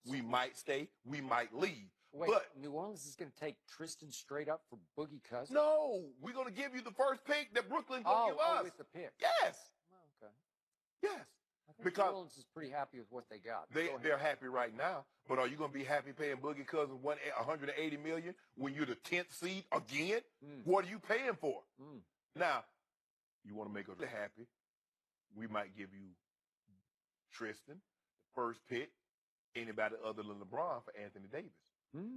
We might stay. We might leave. Wait, but New Orleans is going to take Tristan straight up for Boogie Cousins? No, we're going to give you the first pick that Brooklyn's going to give us. With the pick. Yes. Oh, okay. Yes. I think New Orleans is pretty happy with what they got. They're happy right now, but are you going to be happy paying Boogie Cousins $180 million when you're the 10th seed again? What are you paying for? Now, you want to make us happy? We might give you Tristan, the first pick, anybody other than LeBron for Anthony Davis.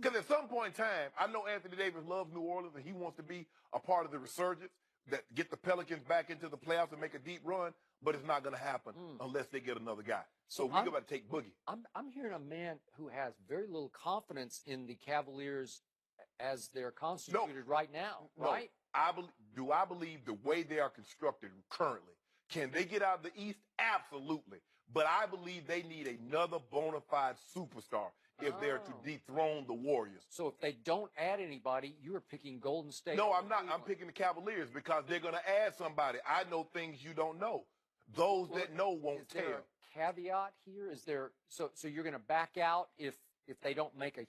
Because at some point in time, I know Anthony Davis loves New Orleans and he wants to be a part of the resurgence that get the Pelicans back into the playoffs and make a deep run, but it's not going to happen unless they get another guy. So we're about to take Boogie. I'm hearing a man who has very little confidence in the Cavaliers as they're constituted right now, right? Do I believe the way they are constructed currently, can they get out of the East? Absolutely. But I believe they need another bona fide superstar if they're to dethrone the Warriors. So if they don't add anybody, you are picking Golden State. No, I'm not. I'm picking the Cavaliers because they're going to add somebody. I know things you don't know. Those that know won't tell. Is there a caveat here? Is there so you're going to back out if they don't make a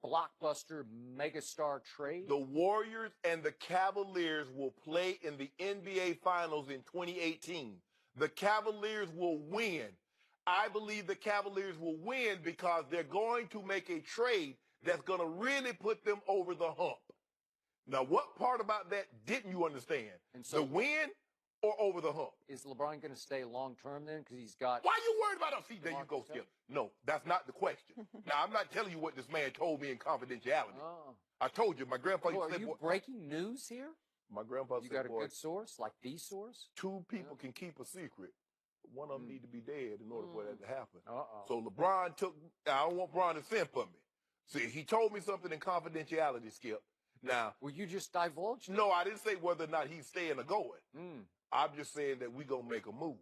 blockbuster megastar trade? The Warriors and the Cavaliers will play in the NBA Finals in 2018. The Cavaliers will win. I believe the Cavaliers will win because they're going to make a trade that's going to really put them over the hump. Now, what part about that didn't you understand? And so, the win or over the hump? Is LeBron going to stay long-term then? Because he's got... Why are you worried about us? See, there you go, Skip. No, that's not the question. Now, I'm not telling you what this man told me in confidentiality. I told you, my grandpa said... Are you breaking news here? My grandpa said, you got a good source, like the source? Two people can keep a secret. One of them need to be dead in order for that to happen. So LeBron took... I don't want Bron to send for me. See, he told me something in confidentiality, Skip. Now... Well, you just divulged it. No, I didn't say whether or not he's staying or going. I'm just saying that we're going to make a move.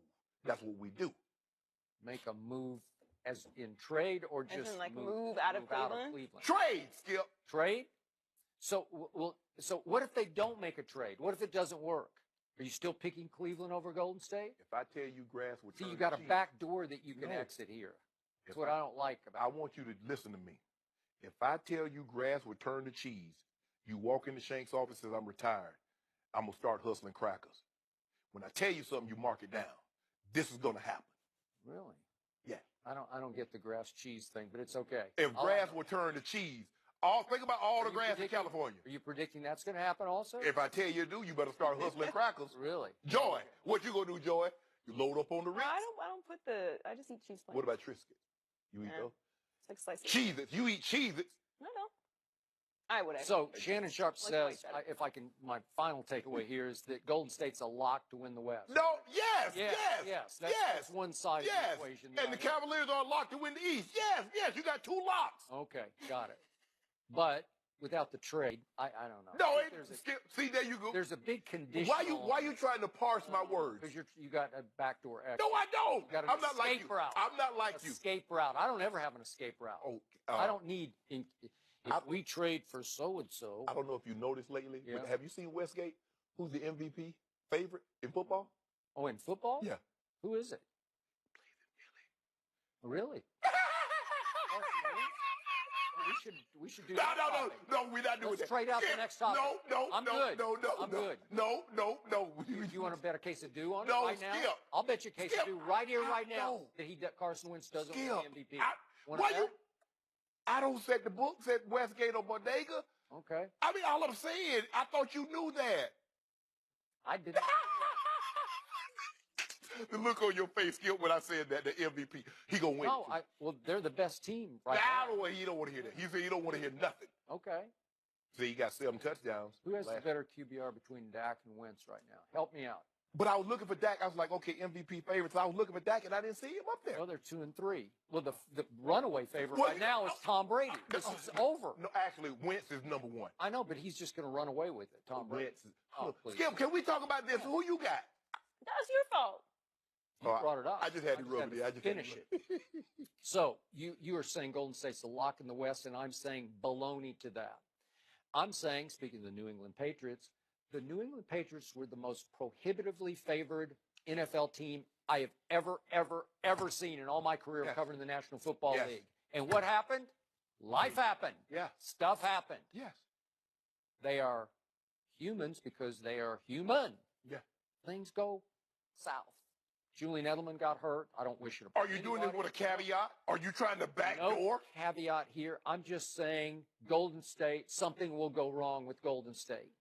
That's what we do. Make a move as in trade or just as in, like, move out of Cleveland? Trade, Skip. Trade? So what if they don't make a trade? What if it doesn't work? Are you still picking Cleveland over Golden State? If I tell you grass would turn you got a back door that you can exit here. That's what I don't like about it. I want you to listen to me. If I tell you grass would turn to cheese, you walk into Shank's office and says, I'm retired. I'm going to start hustling crackers. When I tell you something, you mark it down. This is going to happen. Really? Yeah. I don't get the grass cheese thing, but it's okay. If grass would turn to cheese, think about all the grass in California. Are you predicting that's going to happen also? If I tell you to do, you better start hustling crackers. Really? Joy, what you going to do, Joy? You load up on the Ritz? I don't put I just eat cheese plain. What about Triscuits? You eat those? It's like slices. Cheez-Its. You eat Cheez-Its. No. I would. So Shannon Sharp says, my final takeaway here is that Golden State's a lock to win the West. No, yes. That's one side of the equation. And the Cavaliers are locked to win the East. Yes, you got two locks. Okay, got it. But without the trade, I don't know. No, see, there you go. There's a big condition. Why you trying to parse my words? Because you got a backdoor exit. No, I don't. You got I'm not like you. Route. I'm not like you. Escape route. I don't ever have an escape route. I don't need... If we trade for so-and-so... I don't know if you noticed lately, Yeah. but have you seen Westgate? Who's the MVP favorite in football? Oh, in football? Yeah. Who is it? Really? We should do that. No, we're not doing that. Let's trade out the next topic. I'm good. I'm good. No. You want to bet a case of dew on it No, right now? Skip. I'll bet you a case of dew right here, right now, that Carson Wentz doesn't win the MVP. I don't set the books at Westgate or Bodega. Okay. I mean, all I'm saying, I thought you knew that. I didn't. The look on your face, Skip, when I said that, the MVP, he going to win. No, well, they're the best team right now. He don't want to hear that. He said he don't want to hear nothing. Okay. See, he got 7 touchdowns. Who has the better QBR between Dak and Wentz right now? Help me out. But I was looking for Dak. I was like, okay, MVP favorites. I was looking for Dak, and I didn't see him up there. Well, they're 2 and 3. Well, the runaway favorite right now is Tom Brady. This is over. No, actually, Wentz is number 1. I know, but he's just going to run away with it. Tom Brady. Skip, can we talk about this? Who you got? That's your fault. You brought it up. I just had to rub it. I just finish it. So you are saying Golden State's the lock in the West, and I'm saying baloney to that. I'm saying, speaking of the New England Patriots, the New England Patriots were the most prohibitively favored NFL team I have ever seen in all my career covering the National Football League. And what happened? Life happened. Yeah. Stuff happened. Yes. They are humans because they are human. Yeah. Things go south. Julian Edelman got hurt. I don't wish it Are upon you doing this anybody. with a caveat? Are you trying to No backdoor? caveat here. I'm just saying Golden State, something will go wrong with Golden State.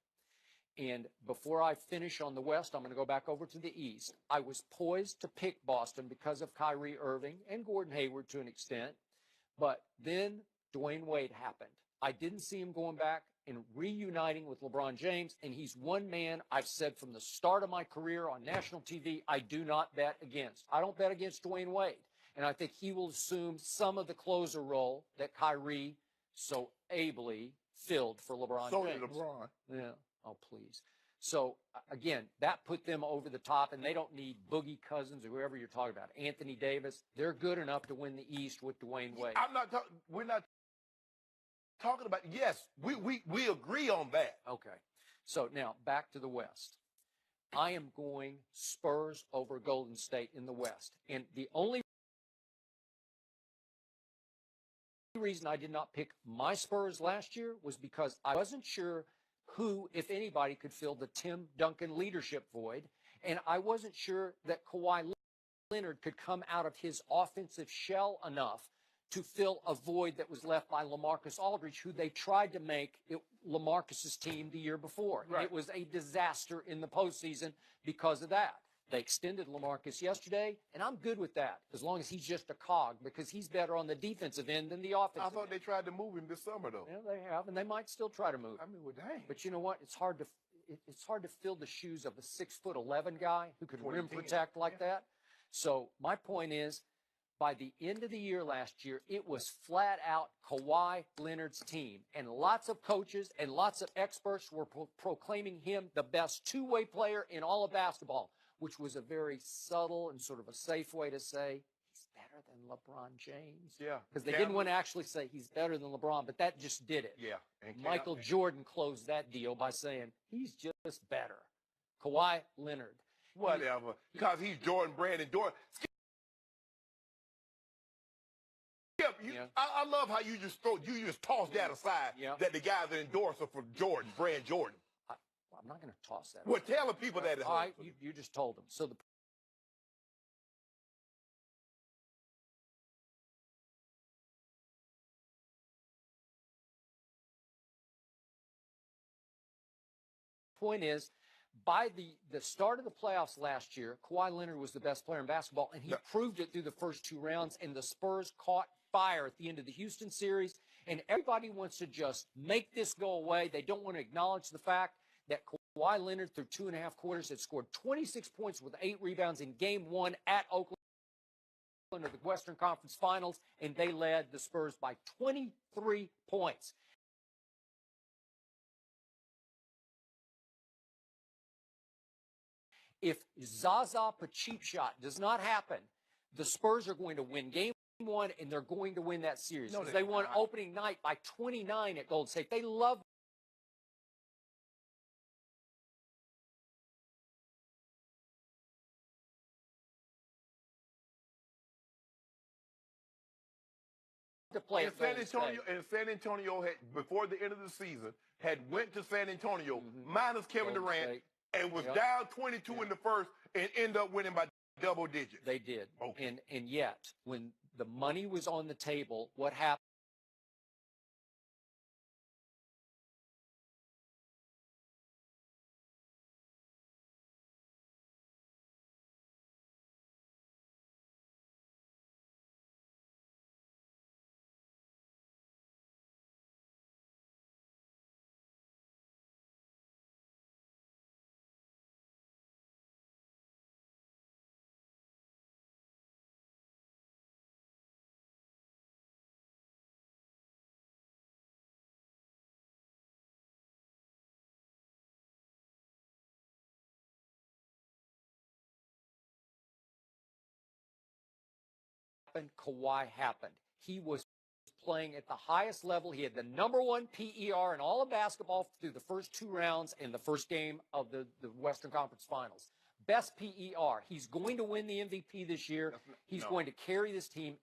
And before I finish on the West, I'm going to go back over to the East. I was poised to pick Boston because of Kyrie Irving and Gordon Hayward to an extent. But then Dwayne Wade happened. I didn't see him going back and reuniting with LeBron James. And he's one man I've said from the start of my career on national TV, I do not bet against. I don't bet against Dwayne Wade. And I think he will assume some of the closer role that Kyrie so ably filled for LeBron So James. did LeBron. Yeah. Oh, please. So, again, that put them over the top, and they don't need Boogie Cousins or whoever you're talking about. Anthony Davis, they're good enough to win the East with Dwayne Wade. We're not talking about, yes, we agree on that. Okay. So, now, back to the West. I am going Spurs over Golden State in the West. And the only reason I did not pick my Spurs last year was because I wasn't sure who, if anybody, could fill the Tim Duncan leadership void. And I wasn't sure that Kawhi Leonard could come out of his offensive shell enough to fill a void that was left by LaMarcus Aldridge, who they tried to make it LaMarcus's team the year before. Right. It was a disaster in the postseason because of that. They extended LaMarcus yesterday, and I'm good with that as long as he's just a cog because he's better on the defensive end than the offensive I end. thought they tried to move him this summer, though. Yeah, they have, and they might still try to move. I mean, well, dang. But you know what? It's hard to fill the shoes of a 6'11" guy who could rim 2010. protect like that. So my point is, by the end of the year last year, it was flat out Kawhi Leonard's team, and lots of coaches and lots of experts were proclaiming him the best two-way player in all of basketball, which was a very subtle and sort of a safe way to say he's better than LeBron James. Yeah. Because they didn't want to actually say he's better than LeBron, but that just did it. Yeah. And Michael Jordan closed that deal by saying he's just better. Kawhi Leonard. Whatever. Because he's Jordan Brand and Jordan. Skip, I love how you just toss that aside. Yeah. That the guy's an endorser for Jordan, Brand Jordan. I'm not going to toss that. Well, tell the people that. All right, you just told them. So the point is, by the start of the playoffs last year, Kawhi Leonard was the best player in basketball, and he proved it through the first two rounds, and the Spurs caught fire at the end of the Houston series, and everybody wants to just make this go away. They don't want to acknowledge the fact that Kawhi Leonard, through 2.5 quarters, had scored 26 points with 8 rebounds in Game 1 at Oakland of the Western Conference Finals, and they led the Spurs by 23 points. If Zaza Pacheep shot does not happen, the Spurs are going to win Game 1, and they're going to win that series. No, Because they won opening night by 29 at Golden State. They love to play at Golden State. And San Antonio had, before the end of the season, had went to San Antonio minus Kevin Golden Durant State. and was down 22 in the first and ended up winning by double digits. They did. Okay. And yet, when the money was on the table, what happened? Kawhi happened. He was playing at the highest level. He had the #1 PER in all of basketball through the first 2 rounds and the first game of the Western Conference Finals. Best PER. He's going to win the MVP this year. He's going to carry this team.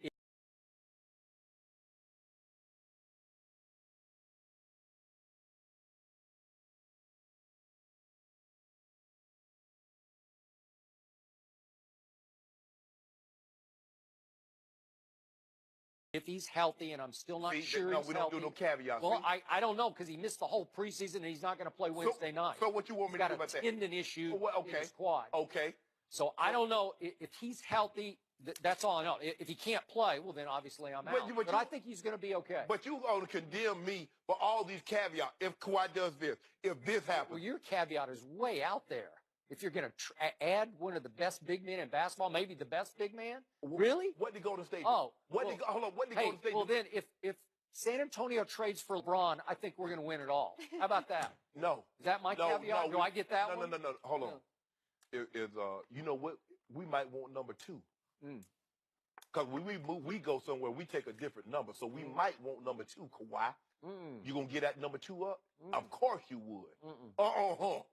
if he's healthy, and I'm still not See, sure no, he's we don't healthy. do no caveats. Well, See? I don't know because he missed the whole preseason and he's not going to play Wednesday night. So what you want He's me to got do a about that? tendon issue Well, in his quad. Okay. So I don't know if he's healthy. That's all I know. If he can't play, well, then obviously I'm out. But I think he's going to be okay. But you going to condemn me for all these caveats. If Kawhi does this, if this happens. Well, your caveat is way out there. If you're going to add one of the best big men in basketball, maybe the best big man, really? What did Golden State do? Oh, hold on. What did Golden State well, do? then if San Antonio trades for LeBron, I think we're going to win it all. How about that? No. Is that my caveat? Do I get that one? No. Hold on. You know what? We might want number 2. Because when we go somewhere, we take a different number. So we might want number 2, Kawhi. You going to get that number 2 up? Of course you would. Oh,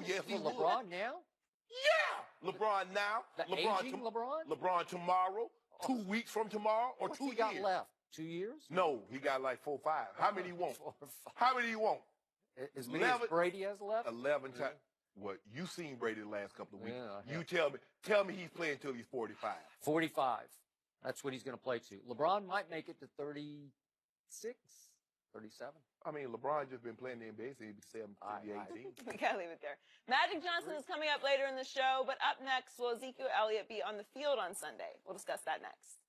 yes, he would. LeBron now? Yeah. LeBron now. The aging LeBron? LeBron tomorrow, 2 weeks from tomorrow, or What's 2 he years. got left? 2 years? No, he got like 4 or 5. How many you want? 4 or 5. How many you want? As many as Brady has left? 11 times. What, you seen Brady the last couple of weeks. Yeah, You tell me he's playing until he's 45. 45. That's what he's going to play to. LeBron might make it to 36, 37. I mean, LeBron just been playing the NBA since he was 17, 18. We gotta leave it there. Magic Johnson is coming up later in the show, but up next, will Ezekiel Elliott be on the field on Sunday? We'll discuss that next.